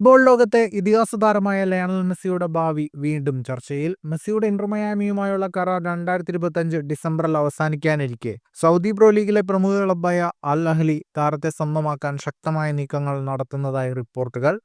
Football ലോകത്തെ ഇതിഹാസ താരമായ ലയണൽ മെസ്സിയുടെ ഭാവി വീണ്ടും ചർച്ചയിൽ. മെസ്സിയുടെ ഇന്റർ മയാമിയുമായുള്ള കരാർ 2025 ഡിസംബറിൽ അവസാനിക്കാനിരിക്കെ സൗദി പ്രോ ലീഗിലെ പ്രമുഖ ക്ലബ്ബായ അൽ അഹ്ലി താരത്തെ സ്വന്തമാക്കാൻ ശക്തമായ നീക്കങ്ങൾ നടത്തുന്നതായി റിപ്പോർട്ടുകൾ.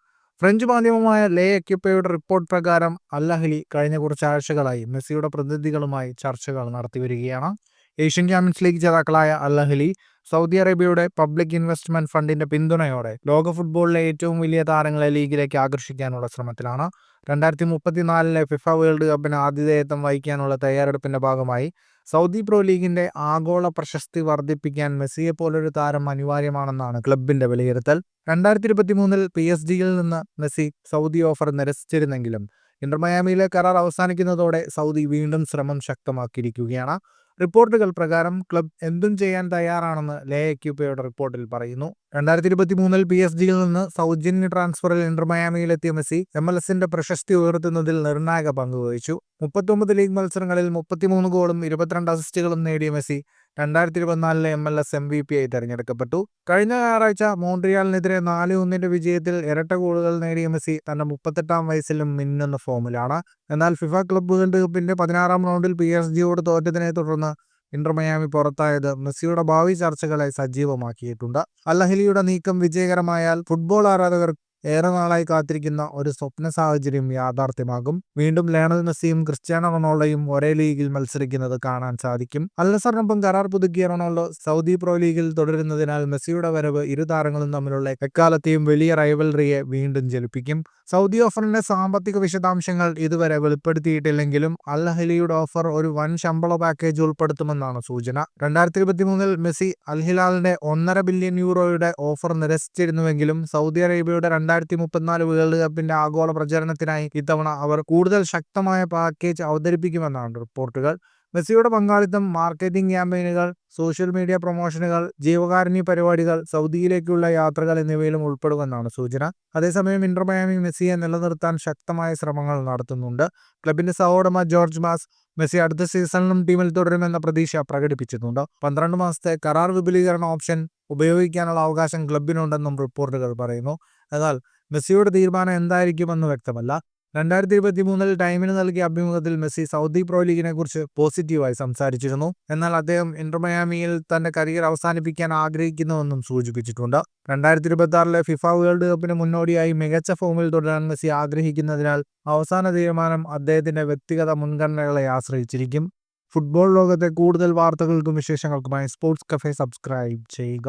ഫ്രഞ്ച് മാധ്യമമായ ലേ എക്യുപ്പയുടെ റിപ്പോർട്ട് പ്രകാരം അൽ അഹ്ലി കഴിഞ്ഞ കുറച്ചാഴ്ചകളായി മെസ്സിയുടെ പ്രതിനിധികളുമായി ചർച്ചകൾ നടത്തിവരികയാണ്. ഏഷ്യൻ ചാമ്പ്യൻസ് ലീഗ് ജേതാക്കളായ അൽ അഹ്ലി സൗദി അറേബ്യയുടെ പബ്ലിക് ഇൻവെസ്റ്റ്മെന്റ് ഫണ്ടിന്റെ പിന്തുണയോടെ ലോക ഫുട്ബോളിലെ ഏറ്റവും വലിയ താരങ്ങളെ ലീഗിലേക്ക് ആകർഷിക്കാനുള്ള ശ്രമത്തിലാണ്. 2034 ഫിഫ വേൾഡ് കപ്പിന് ആതിഥേയത്വം വഹിക്കാനുള്ള തയ്യാറെടുപ്പിന്റെ ഭാഗമായി സൗദി പ്രോ ലീഗിന്റെ ആഗോള പ്രശസ്തി വർദ്ധിപ്പിക്കാൻ മെസ്സിയെ പോലൊരു താരം അനിവാര്യമാണെന്നാണ് ക്ലബിന്റെ വിലയിരുത്തൽ. 2023 PSG-യിൽ നിന്ന് മെസ്സി സൗദി ഓഫർ നിരസിച്ചിരുന്നെങ്കിലും ഇന്റർ മയാമിയിലെ കരാർ അവസാനിക്കുന്നതോടെ സൗദി വീണ്ടും ശ്രമം ശക്തമാക്കിയിരിക്കുകയാണ്. റിപ്പോർട്ടുകൾ പ്രകാരം ക്ലബ് എന്തും ചെയ്യാൻ തയ്യാറാണെന്ന് ലേ എക്യുപ്പയുടെ റിപ്പോർട്ടിൽ പറയുന്നു. 2023 PSG-യിൽ നിന്ന് സൗജന്യ ട്രാൻസ്ഫറിൽ ഇന്റർ മയാമിയിലെത്തിയ മെസ്സി MLS-ന്റെ പ്രശസ്തി ഉയർത്തുന്നതിൽ നിർണായക പങ്ക് വഹിച്ചു. 39 ലീഗ് മത്സരങ്ങളിൽ 33 ഗോളും 22 അസിസ്റ്റുകളും നേടിയ മെസ്സി 2024 MLS MVP ആയി തെരഞ്ഞെടുക്കപ്പെട്ടു. കഴിഞ്ഞ ഞായറാഴ്ച മോൺട്രിയാലിനെതിരെ 4-1 വിജയത്തിൽ ഇരട്ട ഗോളുകൾ നേടിയ മെസ്സി തന്റെ 38-ാം വയസ്സിലും മിന്നുന്ന ഫോമിലാണ്. എന്നാൽ ഫിഫ ക്ലബ്ബ് വേൾഡ് കപ്പിന്റെ 16-ാം റൗണ്ടിൽ PSG-യോട് തോറ്റതിനെ തുടർന്ന് ഇന്റർ മയാമി പുറത്തായത് മെസ്സിയുടെ ഭാവി ചർച്ചകളെ സജീവമാക്കിയിട്ടുണ്ട്. അൽ അഹ്ലിയുടെ നീക്കം വിജയകരമായാൽ ഫുട്ബോൾ ആരാധകർ ഏറെ നാളായി കാത്തിരിക്കുന്ന ഒരു സ്വപ്ന സാഹചര്യം യാഥാർത്ഥ്യമാകും. വീണ്ടും ലയണൽ മെസ്സിയും ക്രിസ്ത്യാനോ റൊണാൾഡോയും ഒരേ ലീഗിൽ മത്സരിക്കുന്നത് കാണാൻ സാധിക്കും. അൽ നസറിനൊപ്പം കരാർ പുതുക്കിയ റൊണാൾഡോ സൗദി പ്രോ ലീഗിൽ തുടരുന്നതിനാൽ മെസ്സിയുടെ വരവ് ഇരു താരങ്ങളും തമ്മിലുള്ള എക്കാലത്തെയും വലിയ റൈവൽറിയെ വീണ്ടും ജലിപ്പിക്കും. സൗദി ഓഫറിന്റെ സാമ്പത്തിക വിശദാംശങ്ങൾ ഇതുവരെ വെളിപ്പെടുത്തിയിട്ടില്ലെങ്കിലും അൽ അഹ്ലിയുടെ ഓഫർ ഒരു വൻ ശമ്പള പാക്കേജ് ഉൾപ്പെടുത്തുമെന്നാണ് സൂചന. 2023 മെസ്സി അൽ ഹിലാലിന്റെ €1.5 ബില്യൺ ഓഫർ നിരസിച്ചിരുന്നുവെങ്കിലും സൗദി അറേബ്യയുടെ 2034 വേൾഡ് കപ്പിന്റെ ആഗോള പ്രചരണത്തിനായി ഇത്തവണ അവർ കൂടുതൽ ശക്തമായ പാക്കേജ് അവതരിപ്പിക്കുമെന്നാണ് റിപ്പോർട്ടുകൾ. മെസ്സിയുടെ പങ്കാളിത്തം, മാർക്കറ്റിംഗ് ക്യാമ്പയിനുകൾ, സോഷ്യൽ മീഡിയ പ്രൊമോഷനുകൾ, ജീവകാരുണ്യ പരിപാടികൾ, സൗദിയിലേക്കുള്ള യാത്രകൾ എന്നിവയിലും ഉൾപ്പെടുമെന്നാണ് സൂചന. അതേസമയം ഇന്റർ മയാമി മെസ്സിയെ നിലനിർത്താൻ ശക്തമായ ശ്രമങ്ങൾ നടത്തുന്നുണ്ട്. ക്ലബിന്റെ സഹോടമ ജോർജ് മാസ് മെസ്സി അടുത്ത സീസണിലും ടീമിൽ തുടരുമെന്ന പ്രതീക്ഷ പ്രകടിപ്പിച്ചിട്ടുണ്ട്. 12 മാസത്തെ കരാർ വിപുലീകരണ ഓപ്ഷൻ ഉപയോഗിക്കാനുള്ള അവകാശം ക്ലബിനുണ്ടെന്നും റിപ്പോർട്ടുകൾ പറയുന്നു. എന്നാൽ മെസ്സിയുടെ തീരുമാനം എന്തായിരിക്കുമെന്ന് വ്യക്തമല്ല. 2023 ടൈമിന് നൽകിയ അഭിമുഖത്തിൽ മെസ്സി സൗദി പ്രോ ലീഗിനെ കുറിച്ച് പോസിറ്റീവായി സംസാരിച്ചിരുന്നു. എന്നാൽ അദ്ദേഹം ഇന്റർ മയാമിയിൽ തന്റെ കരിയർ അവസാനിപ്പിക്കാൻ ആഗ്രഹിക്കുന്നുവെന്നും സൂചിപ്പിച്ചിട്ടുണ്ട്. 2026 ഫിഫ വേൾഡ് കപ്പിന് മുന്നോടിയായി മികച്ച ഫോമിൽ തുടരാൻ മെസ്സി ആഗ്രഹിക്കുന്നതിനാൽ അവസാന തീരുമാനം അദ്ദേഹത്തിന്റെ വ്യക്തിഗത മുൻഗണനകളെ ആശ്രയിച്ചിരിക്കും. ഫുട്ബോൾ ലോകത്തെ കൂടുതൽ വാർത്തകൾക്കും വിശേഷങ്ങൾക്കുമായി സ്പോർട്സ് കഫേ സബ്സ്ക്രൈബ് ചെയ്യുക.